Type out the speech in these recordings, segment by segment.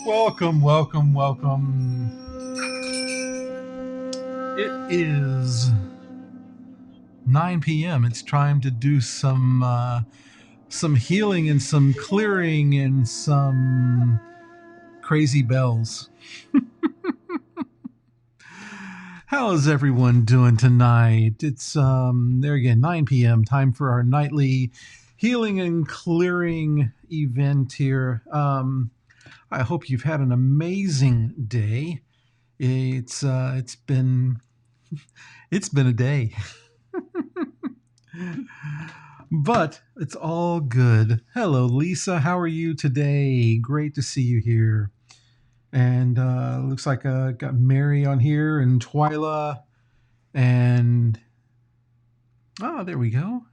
Welcome, welcome, welcome. It is 9 p.m. It's time to do some healing and some clearing and some crazy bells. How's everyone doing tonight? It's there again, 9 p.m. Time for our nightly healing and clearing event here. I hope you've had an amazing day. It's been a day. But it's all good. Hello, Lisa. How are you today? Great to see you here. And looks like got Mary on here and Twyla. And there we go.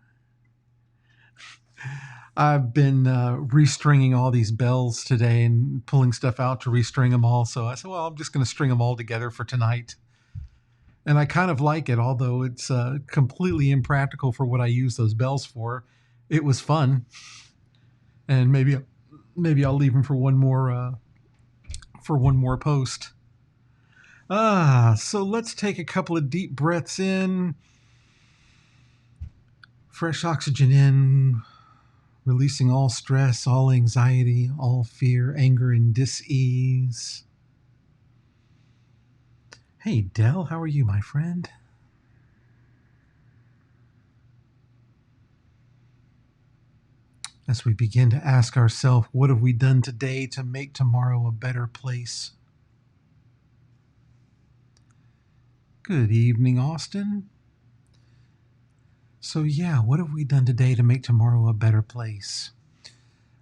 I've been restringing all these bells today and pulling stuff out to restring them all. So I said, well, I'm just going to string them all together for tonight. And I kind of like it, although it's completely impractical for what I use those bells for. It was fun, and maybe I'll leave them for one more post. So let's take a couple of deep breaths in, fresh oxygen in, releasing all stress, all anxiety, all fear, anger, and dis-ease. Hey, Dell, how are you, my friend? As we begin to ask ourselves, what have we done today to make tomorrow a better place? Good evening, Austin. So what have we done today to make tomorrow a better place?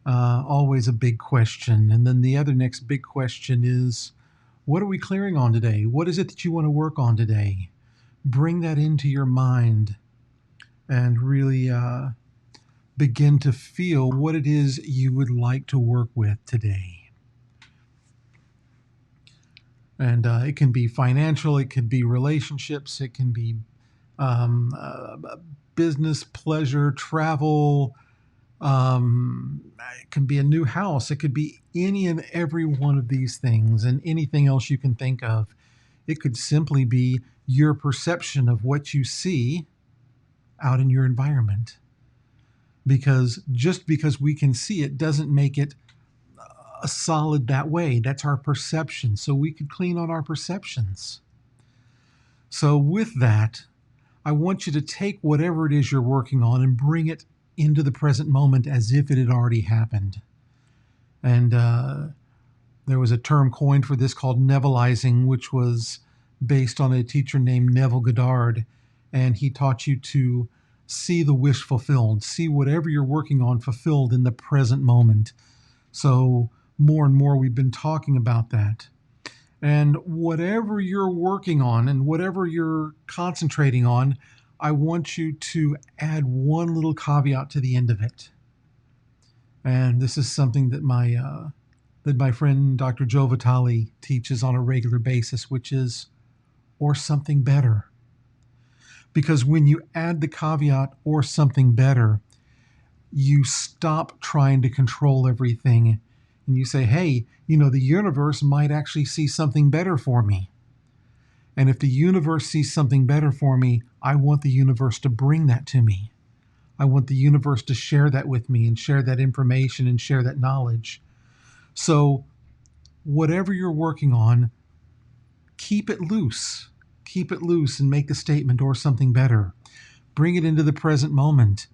Always a big question. And then the other next big question is, what are we clearing on today? What is it that you want to work on today? Bring that into your mind and really begin to feel what it is you would like to work with today. And it can be financial, it can be relationships, it can be business, pleasure, travel. It can be a new house. It could be any and every one of these things and anything else you can think of. It could simply be your perception of what you see out in your environment. Because just because we can see it doesn't make it a solid that way. That's our perception. So we could clean on our perceptions. So with that, I want you to take whatever it is you're working on and bring it into the present moment as if it had already happened. And there was a term coined for this called Nevilleizing, which was based on a teacher named Neville Goddard. And he taught you to see the wish fulfilled, see whatever you're working on fulfilled in the present moment. So more and more we've been talking about that. And whatever you're working on and whatever you're concentrating on, I want you to add one little caveat to the end of it. And this is something that my friend Dr. Joe Vitale teaches on a regular basis, which is, or something better. Because when you add the caveat, or something better, you stop trying to control everything and you say, hey, the universe might actually see something better for me. And if the universe sees something better for me, I want the universe to bring that to me. I want the universe to share that with me and share that information and share that knowledge. So whatever you're working on, keep it loose. Keep it loose and make the statement, or something better. Bring it into the present moment.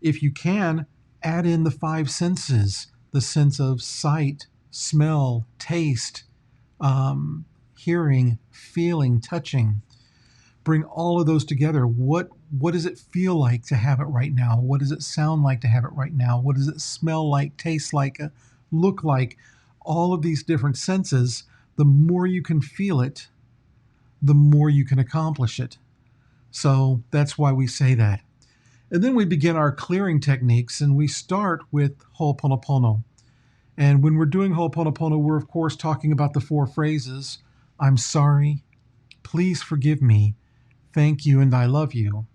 If you can, add in the 5 senses, the sense of sight, smell, taste, hearing, feeling, touching. Bring all of those together. What does it feel like to have it right now? What does it sound like to have it right now? What does it smell like, taste like, look like? All of these different senses, the more you can feel it, the more you can accomplish it. So that's why we say that. And then we begin our clearing techniques, and we start with Ho'oponopono. And when we're doing Ho'oponopono, we're of course talking about the 4 phrases: I'm sorry, please forgive me, thank you, and I love you.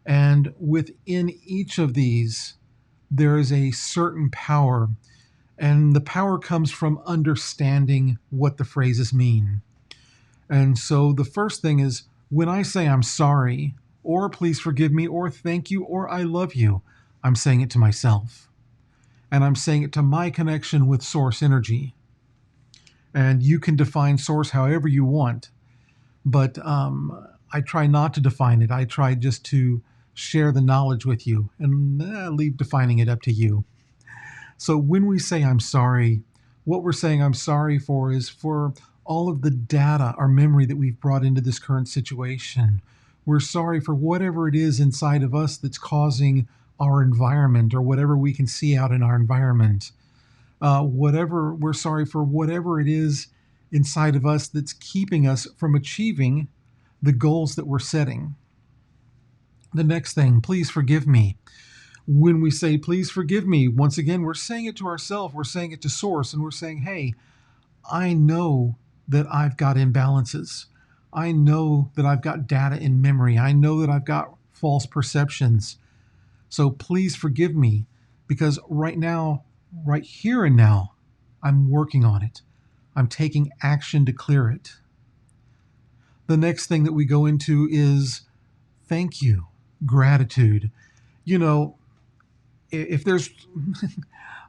And within each of these, there is a certain power, and the power comes from understanding what the phrases mean. And so the first thing is, when I say I'm sorry, or please forgive me, or thank you, or I love you, I'm saying it to myself. And I'm saying it to my connection with source energy. And you can define source however you want, but I try not to define it. I try just to share the knowledge with you and leave defining it up to you. So when we say I'm sorry, what we're saying I'm sorry for is for all of the data or memory that we've brought into this current situation. We're sorry for whatever it is inside of us that's causing our environment or whatever we can see out in our environment. Whatever we're sorry for, whatever it is inside of us that's keeping us from achieving the goals that we're setting. The next thing, please forgive me. When we say, please forgive me, once again, we're saying it to ourselves, we're saying it to source, and we're saying, hey, I know that I've got imbalances. I know that I've got data in memory. I know that I've got false perceptions. So please forgive me, because right now, right here and now, I'm working on it. I'm taking action to clear it. The next thing that we go into is thank you, gratitude. You know, if there's,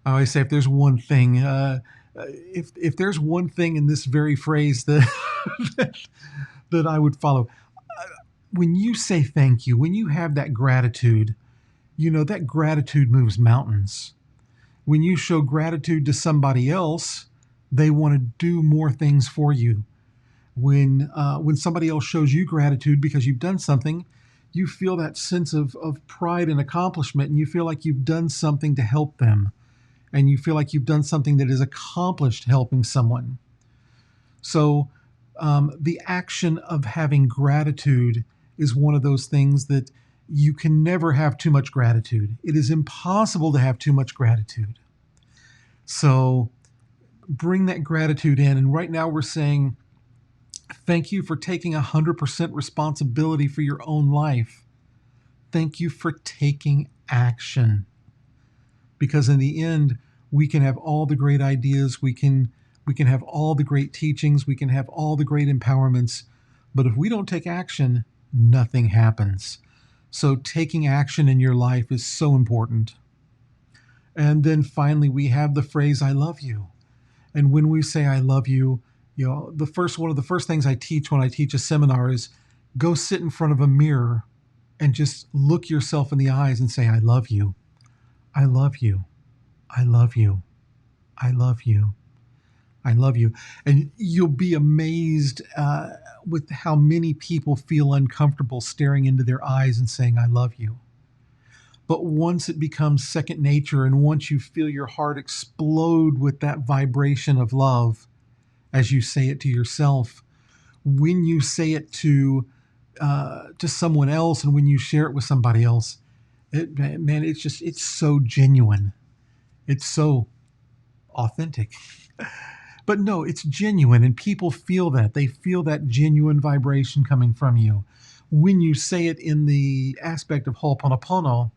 I always say, if there's one thing, if there's one thing in this very phrase that that I would follow, when you say thank you, when you have that gratitude, you know that gratitude moves mountains. When you show gratitude to somebody else, they want to do more things for you. When somebody else shows you gratitude because you've done something, you feel that sense of pride and accomplishment, and you feel like you've done something to help them, and you feel like you've done something that is accomplished helping someone. So the action of having gratitude is one of those things that you can never have too much gratitude. It is impossible to have too much gratitude. So bring that gratitude in. And right now we're saying, thank you for taking 100% responsibility for your own life. Thank you for taking action. Because in the end, we can have all the great ideas, we can have all the great teachings, we can have all the great empowerments, but if we don't take action, nothing happens. So taking action in your life is so important. And then finally, we have the phrase, I love you. And when we say I love you, one of the first things I teach when I teach a seminar is go sit in front of a mirror and just look yourself in the eyes and say, I love you. I love you. I love you. I love you. I love you. And you'll be amazed with how many people feel uncomfortable staring into their eyes and saying, I love you. But once it becomes second nature, and once you feel your heart explode with that vibration of love as you say it to yourself, when you say it to someone else, and when you share it with somebody else, it's so genuine. It's so authentic. But no, it's genuine, and people feel that. They feel that genuine vibration coming from you. When you say it in the aspect of Ho'oponopono,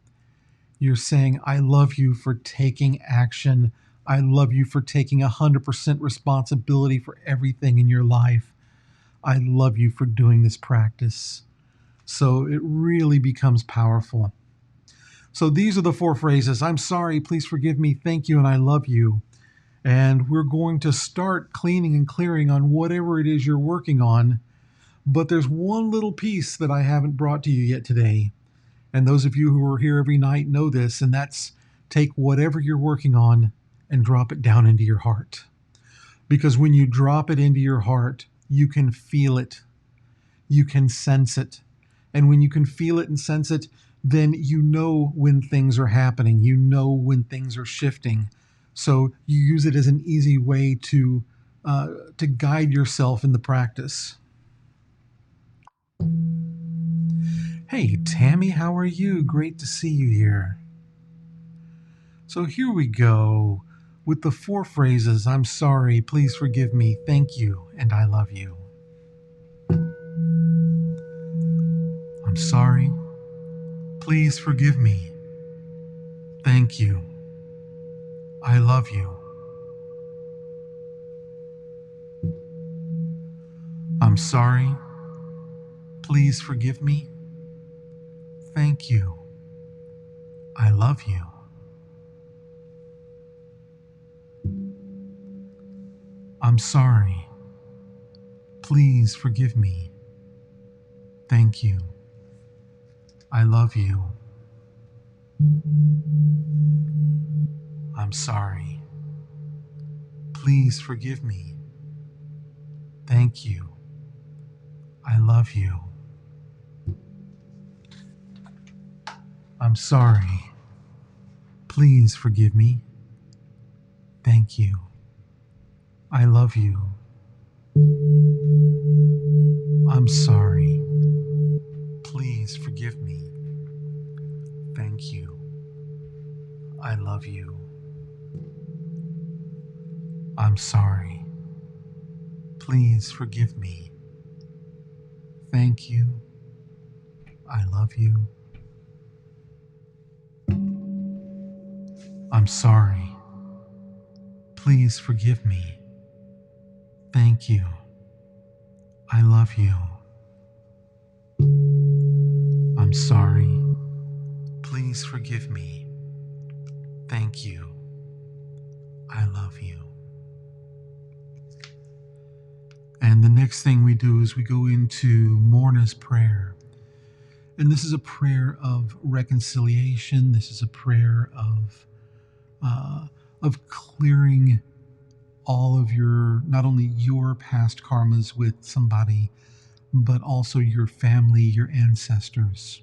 you're saying, I love you for taking action. I love you for taking 100% responsibility for everything in your life. I love you for doing this practice. So it really becomes powerful. So these are the 4 phrases. I'm sorry, please forgive me, thank you, and I love you. And we're going to start cleaning and clearing on whatever it is you're working on. But there's one little piece that I haven't brought to you yet today. And those of you who are here every night know this, and that's take whatever you're working on and drop it down into your heart. Because when you drop it into your heart, you can feel it. You can sense it. And when you can feel it and sense it, then you know when things are happening. You know when things are shifting. So you use it as an easy way to guide yourself in the practice. Hey, Tammy, how are you? Great to see you here. So here we go with the 4 phrases. I'm sorry, please forgive me, thank you, and I love you. I'm sorry, please forgive me, Thank you. I love you. I'm sorry. Please forgive me. Thank you. I love you. I'm sorry. Please forgive me. Thank you. I love you. I'm sorry. Please forgive me. Thank you. I love you. I'm sorry. Please forgive me. Thank you. I love you. I'm sorry. Please forgive me. Thank you. I love you. I'm sorry. Please forgive me. Thank you. I love you. I'm sorry. Please forgive me. Thank you. I love you. I'm sorry. Please forgive me. Thank you. I love you. And the next thing we do is we go into Morna's prayer. And this is a prayer of reconciliation. This is a prayer of clearing all of your, not only your past karmas with somebody, but also your family, your ancestors.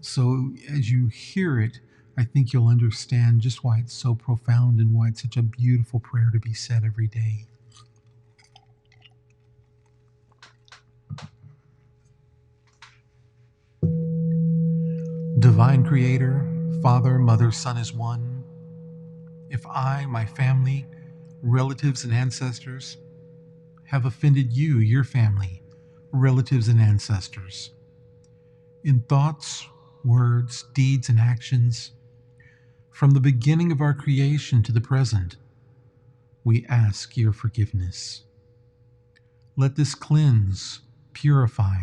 So as you hear it, I think you'll understand just why it's so profound and why it's such a beautiful prayer to be said every day. Divine Creator, Father, Mother, Son is one. If I, my family, relatives, and ancestors have offended you, your family, relatives, and ancestors, in thoughts, words, deeds, and actions, from the beginning of our creation to the present, we ask your forgiveness. Let this cleanse, purify,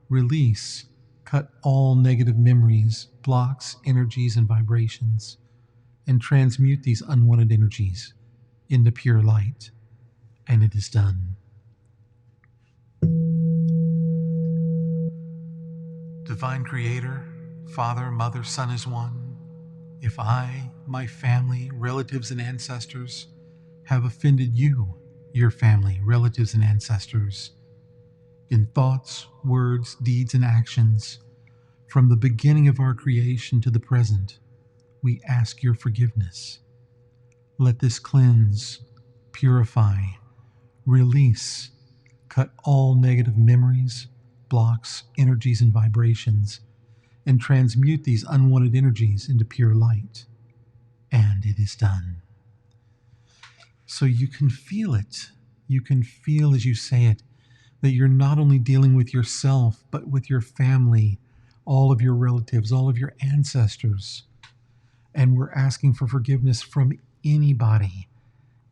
release, cut all negative memories, blocks, energies, and vibrations, and transmute these unwanted energies into pure light. And it is done. Divine Creator, Father, Mother, Son is one. If I, my family, relatives, and ancestors have offended you, your family, relatives, and ancestors, in thoughts, words, deeds, and actions, from the beginning of our creation to the present, we ask your forgiveness. Let this cleanse, purify, release, cut all negative memories, blocks, energies, and vibrations, and transmute these unwanted energies into pure light. And it is done. So you can feel it. You can feel as you say it that you're not only dealing with yourself, but with your family, all of your relatives, all of your ancestors. And we're asking for forgiveness from anybody,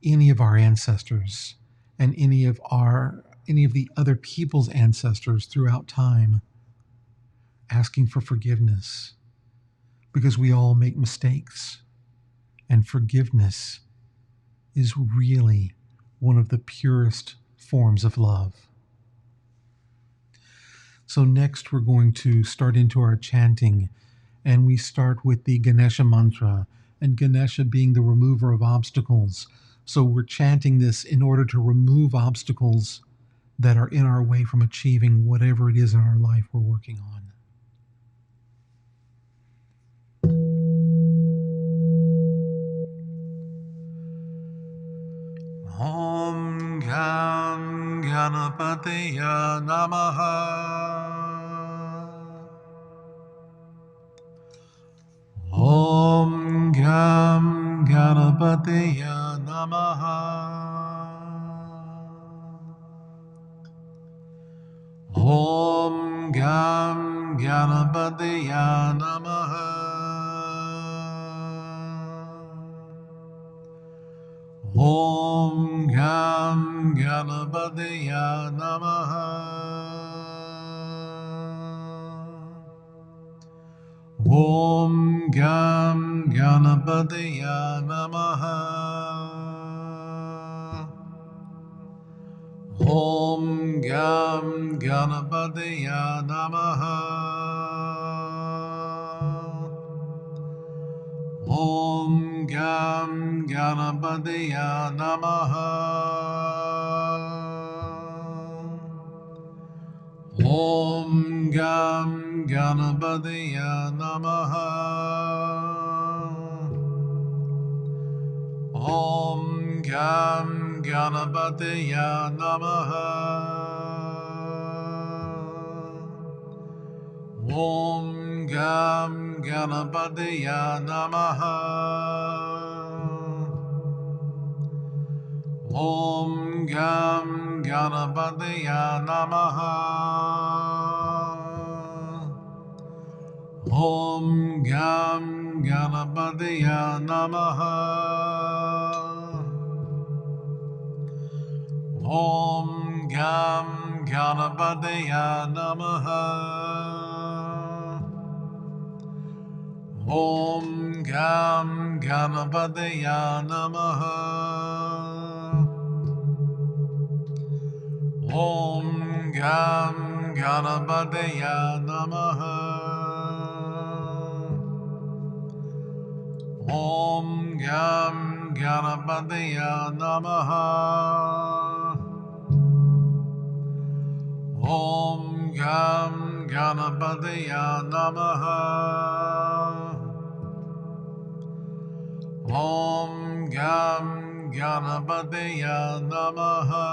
any of our ancestors, and any of the other people's ancestors throughout time, asking for forgiveness because we all make mistakes, and forgiveness is really one of the purest forms of love. So next we're going to start into our chanting, and we start with the Ganesha mantra, and Ganesha being the remover of obstacles. So we're chanting this in order to remove obstacles that are in our way from achieving whatever it is in our life we're working on. Om Gam Ganapateya Namaha. Om Gam Ganapateya Namaha. Om Gam Ganapateya Namaha. Om Gam Ganapataya Namaha. Om Gam Ganapataya Namaha. Om Gam Ganapataya Namaha. Om Gam Ganapataya Namaha. Om Gam Ganapataya Namaha. Om Gam Ganapataya Namaha. Om Gam Ganapataya Namaha. Om Gam Ganapataya Namaha. Om Gam Ganapataya Namaha. Om Gam Ganapataya Namaha. Om Gam Ganapataya Namaha. Om Gam Ganapataya Namaha. Om Gam Ganapataya Namaha. Om Gam Ganapataya Namaha. Om Gam Ganapataya Namaha.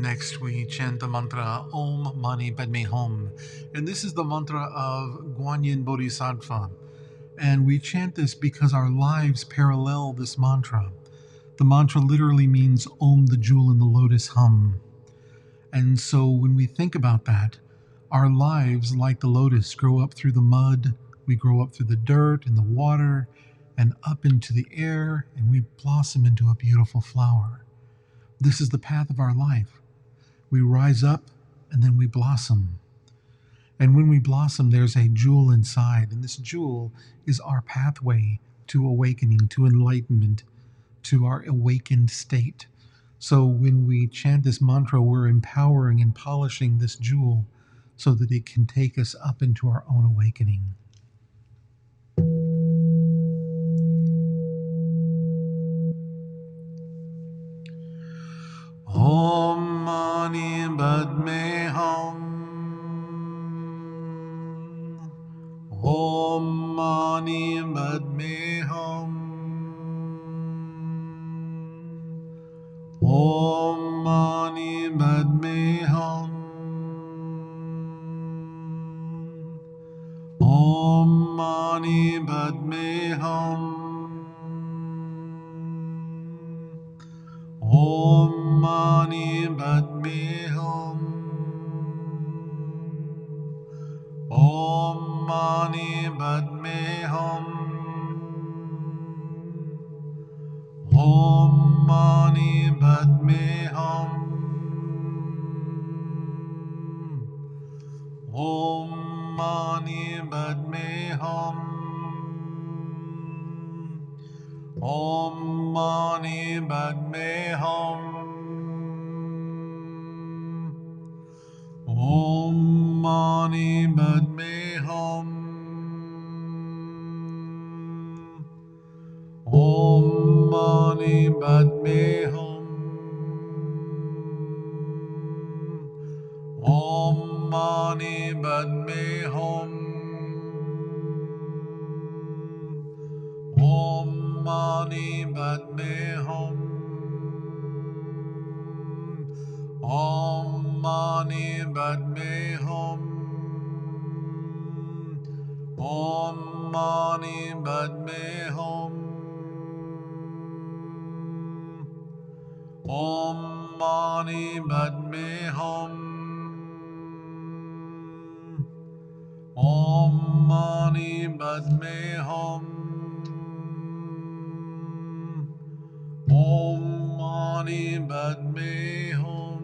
Next, we chant the mantra Om Mani Padme Hum. And this is the mantra of Guanyin Bodhisattva. And we chant this because our lives parallel this mantra. The mantra literally means Om, the jewel in the lotus, hum. And so when we think about that, our lives, like the lotus, grow up through the mud, we grow up through the dirt and the water, and up into the air, and we blossom into a beautiful flower. This is the path of our life. We rise up and then we blossom. And when we blossom, there's a jewel inside. And this jewel is our pathway to awakening, to enlightenment, to our awakened state. So when we chant this mantra, we're empowering and polishing this jewel so that it can take us up into our own awakening. Om Mani Padme Hum. Om Mani Padme Hum. Om Mani Padme Hum. Om Mani Padme Hum. Om Mani Padme Hum. Om Mani Padme Hum. Om Mani Padme Hum. Om Mani Padme Hum. Om Mani Padme Hum. Om Mani Padme Hum. Om Mani Padme Hum. Om Mani Padme Hum. Om Mani Padme Hum. Om Mani Padme Hum. Om Mani Padme Hum. Om Mani Padme Hum. Mani Padme Hum. Om Mani Padme Hum.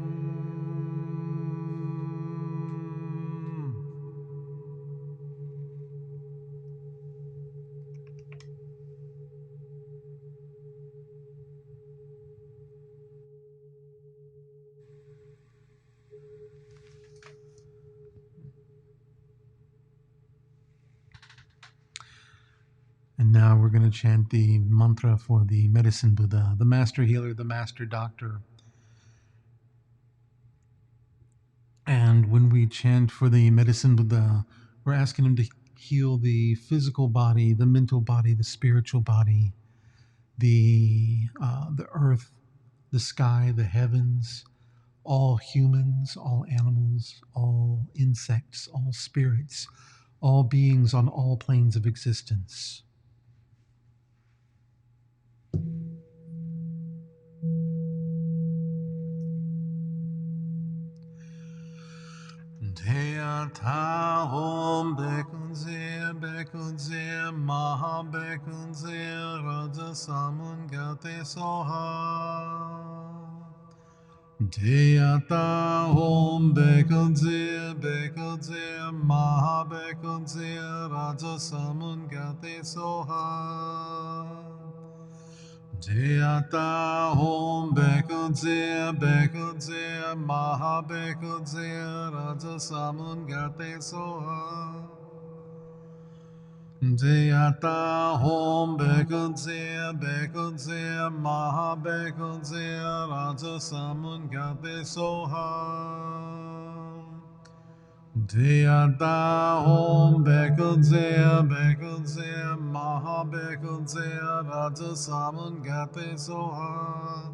And now we're going to chant the mantra for the medicine Buddha, the master healer, the master doctor. And when we chant for the medicine Buddha, we're asking him to heal the physical body, the mental body, the spiritual body, the earth, the sky, the heavens, all humans, all animals, all insects, all spirits, all beings on all planes of existence. Deyata Om Bekunze Maha Bekunze Raja Saman Gate Soha. Deyata Om Bekunze Maha Bekunze Raja Saman Gate Soha. Deyata Om Bekunze Maha Bekunze Raja Saman Gate Soha. Deyata Om Bekunze Maha Bekunze Raja Saman Gate Soha. Deyata Om Bekunze Maha Bekunze Raja Saman Gate Soha.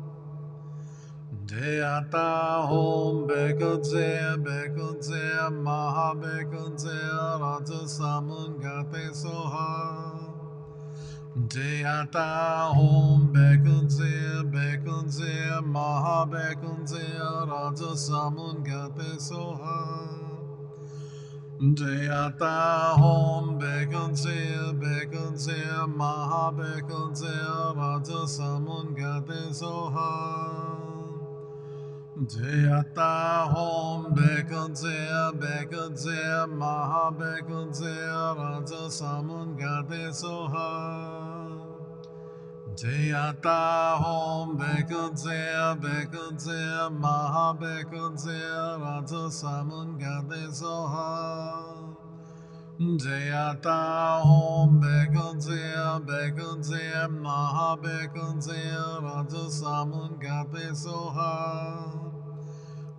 Deyata Om Bekunze Maha Bekunze Raja Saman Gate Soha. Deyata Om Bekunze Maha Bekunze Raja Saman Gate Soha. Deyata Om Bekunze Maha Bekunze Raja Saman Gate Soha. Deyata Om Bekunze Maha Bekunze Raja Saman Gate Soha. Deyata Om Bekunze Maha Bekunze Raja Saman Gate Soha. Deyata Om Bekunze Maha Bekunze Raja Saman Gate Soha.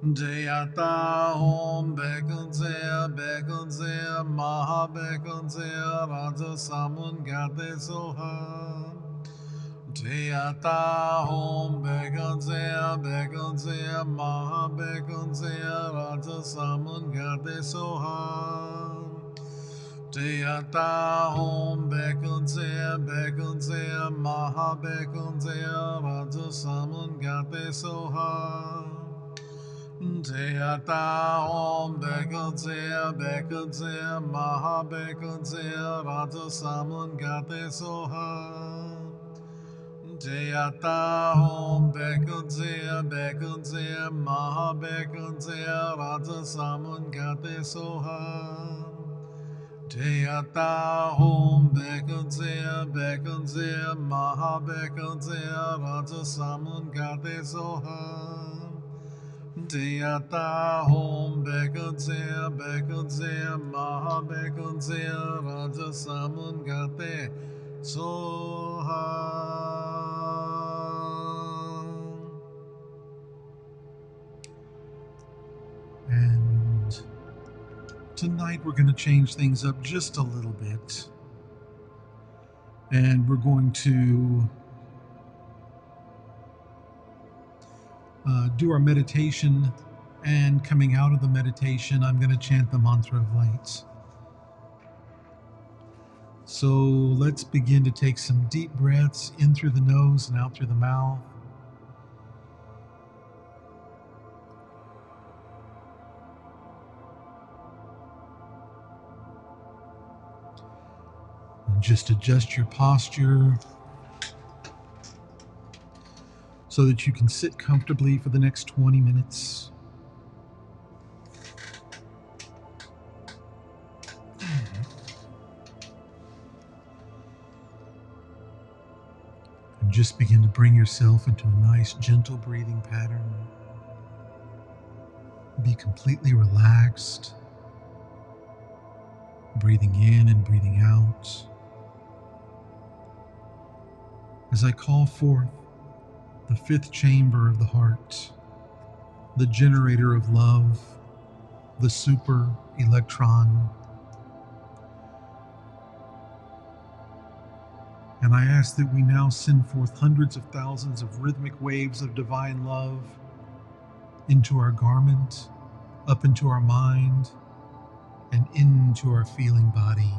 Deyata Om Bekunze Maha Bekunze Raja Saman Gate Soha. Deyata Om Bekunze Maha Bekunze Raja Saman Gate Soha. Deyata Om Bekunze Maha Bekunze Raja Saman Gate Soha. Deyata Om Bekunze Maha Bekunze Raja Saman Gate Soha. Deyata Om Bekunze Maha Bekunze Raja Saman Gate Soha. Deyata Om Bekunze Maha Bekunze Raja Saman Gate Soha. Deyata Om Bekunze Maha Bekunze Raja Saman Gate Soha. And tonight we're going to change things up just a little bit. And we're going to do our meditation. And coming out of the meditation, I'm going to chant the mantra of light. So let's begin to take some deep breaths in through the nose and out through the mouth. Just adjust your posture so that you can sit comfortably for the next 20 minutes. And just begin to bring yourself into a nice, gentle breathing pattern. Be completely relaxed, breathing in and breathing out. As I call forth the fifth chamber of the heart, the generator of love, the super electron. And I ask that we now send forth hundreds of thousands of rhythmic waves of divine love into our garment, up into our mind, and into our feeling body.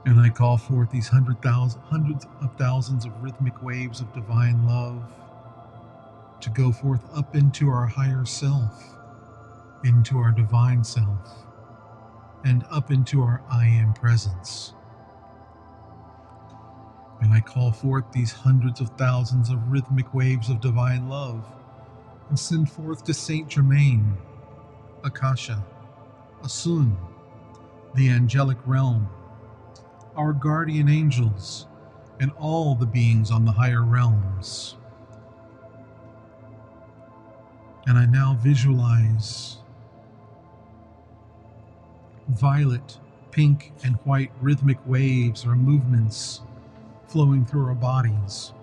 And I call forth these hundreds of thousands of rhythmic waves of divine love to go forth up into our higher self, into our divine self, and up into our I am presence. And I call forth these hundreds of thousands of rhythmic waves of divine love and send forth to Saint Germain, Akasha, Asun, the angelic realm, our guardian angels, and all the beings on the higher realms. And I now visualize violet, pink, and white rhythmic waves or movements flowing through our bodies.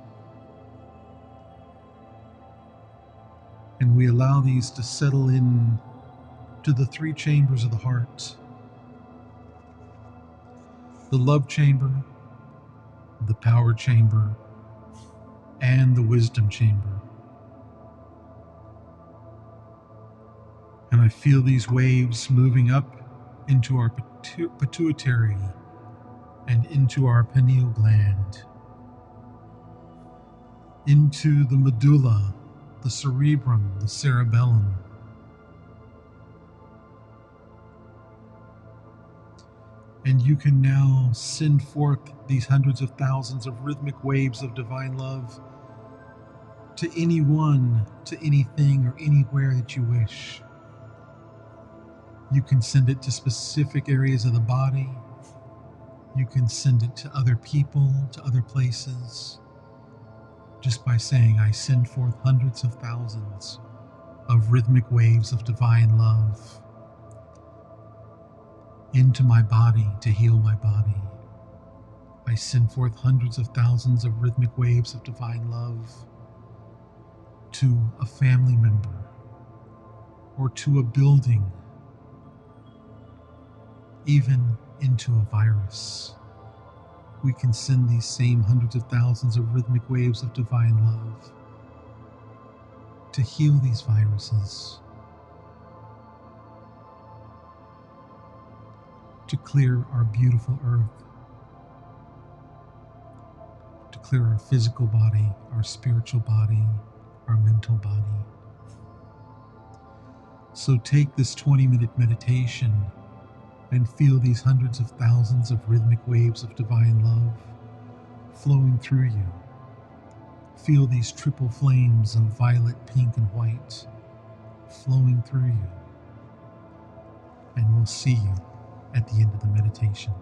And we allow these to settle in to the three chambers of the heart: the love chamber, the power chamber, and the wisdom chamber. And I feel these waves moving up into our pituitary and into our pineal gland, into the medulla, the cerebrum, the cerebellum. And you can now send forth these hundreds of thousands of rhythmic waves of divine love to anyone, to anything, or anywhere that you wish. You can send it to specific areas of the body. You can send it to other people, to other places, just by saying, I send forth hundreds of thousands of rhythmic waves of divine love into my body to heal my body. I send forth hundreds of thousands of rhythmic waves of divine love to a family member or to a building, even into a virus. We can send these same hundreds of thousands of rhythmic waves of divine love to heal these viruses, to clear our beautiful earth, to clear our physical body, our spiritual body, our mental body. So take this 20-minute meditation and feel these hundreds of thousands of rhythmic waves of divine love flowing through you. Feel these triple flames of violet, pink, and white flowing through you. And we'll see you at the end of the meditation.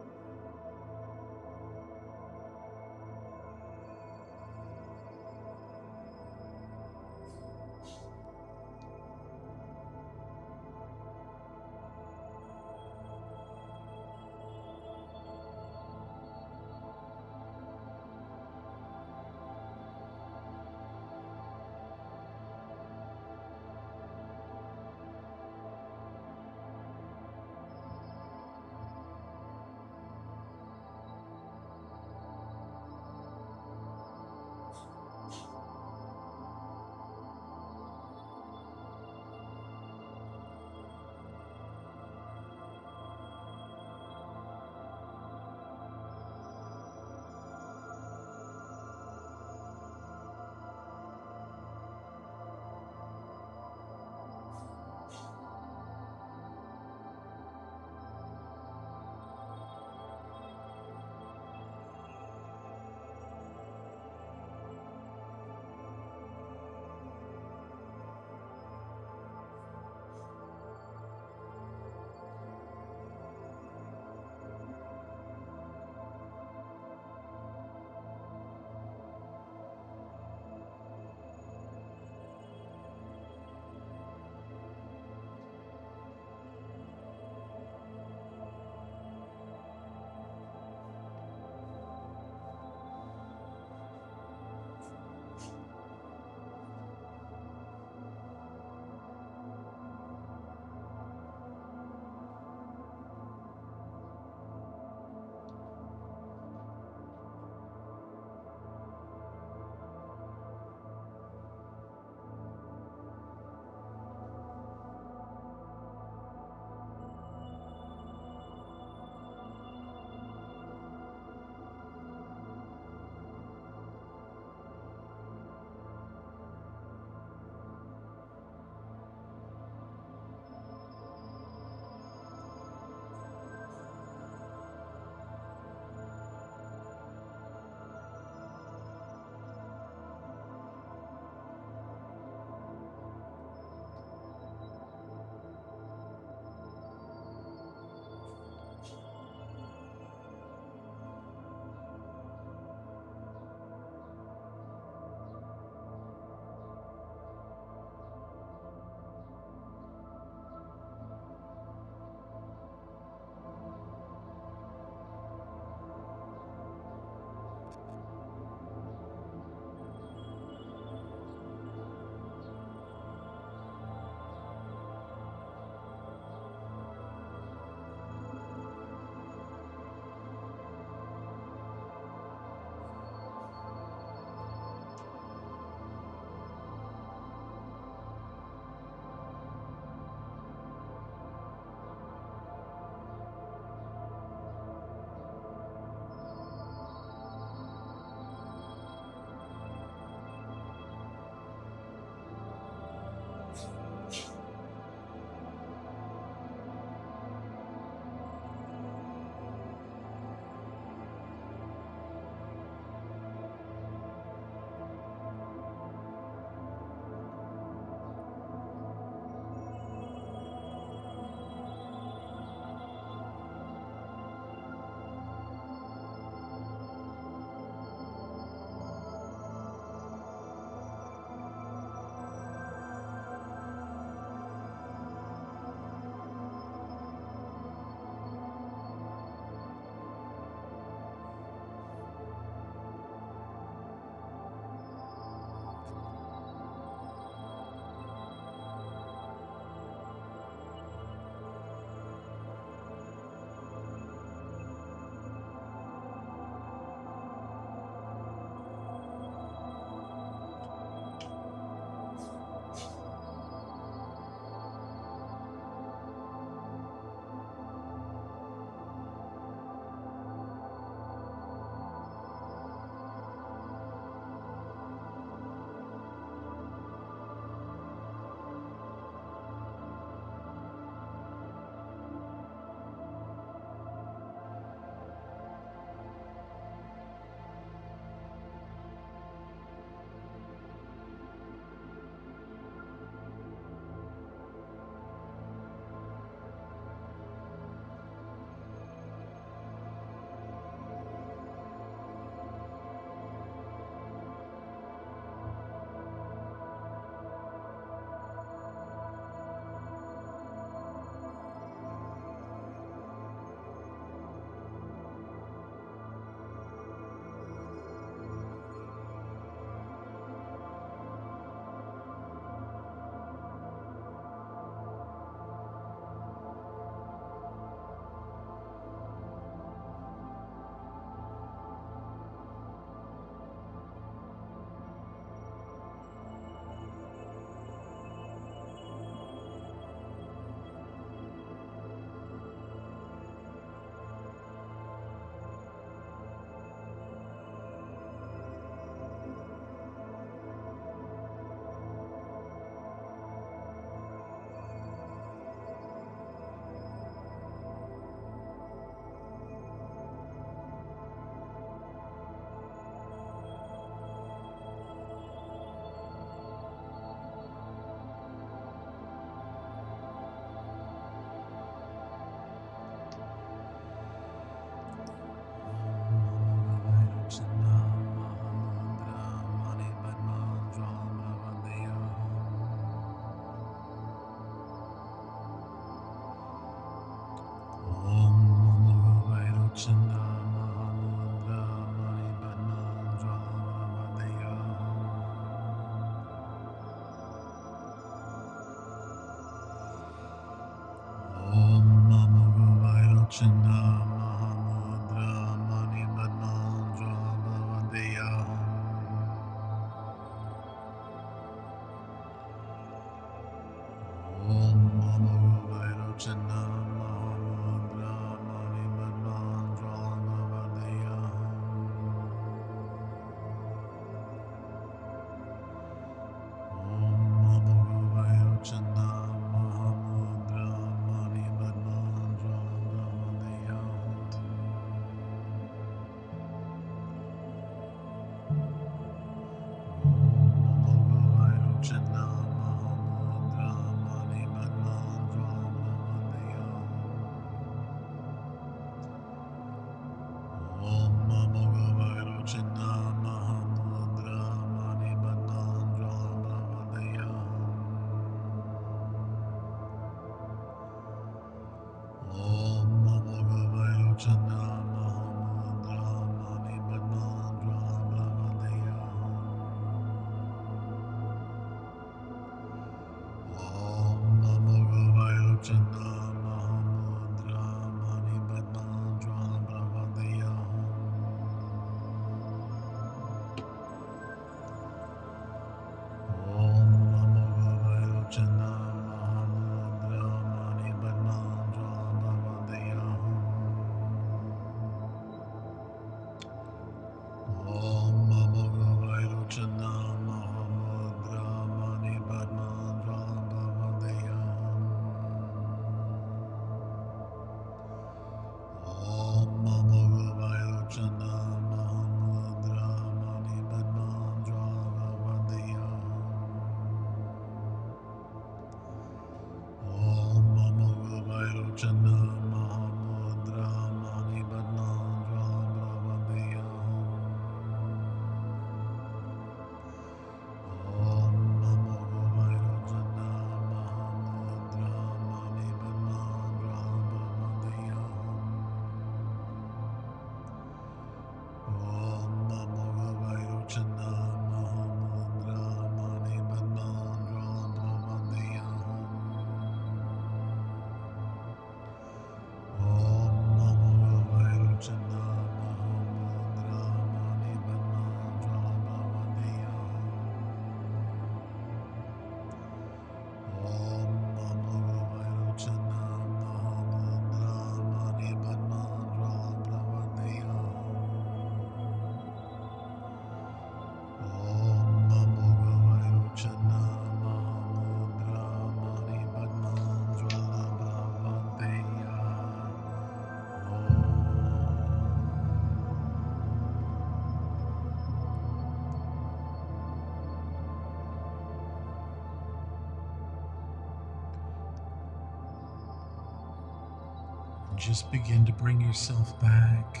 Just begin to bring yourself back,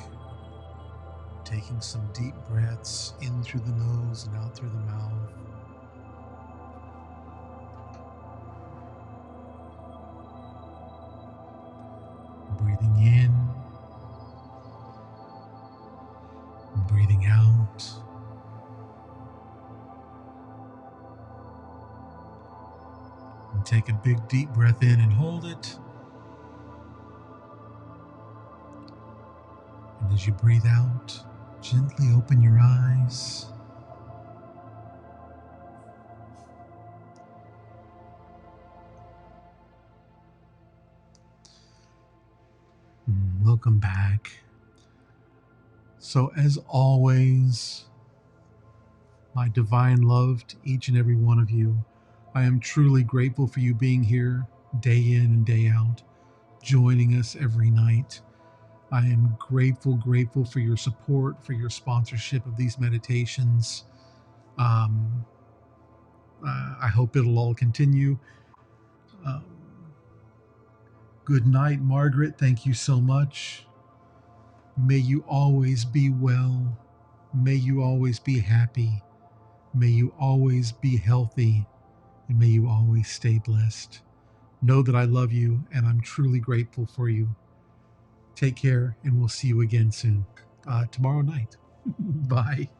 taking some deep breaths in through the nose and out through the mouth. Breathing in, breathing out. And take a big deep breath in and hold it. And as you breathe out, gently open your eyes. Welcome back. So, as always, my divine love to each and every one of you. I am truly grateful for you being here day in and day out, joining us every night. I am grateful for your support, for your sponsorship of these meditations. Um, I hope it'll all continue. Um, Good night, Margaret. Thank you so much. May you always be well. May you always be happy. May you always be healthy. And may you always stay blessed. Know that I love you and I'm truly grateful for you. Take care, and we'll see you again soon. Tomorrow night. Bye.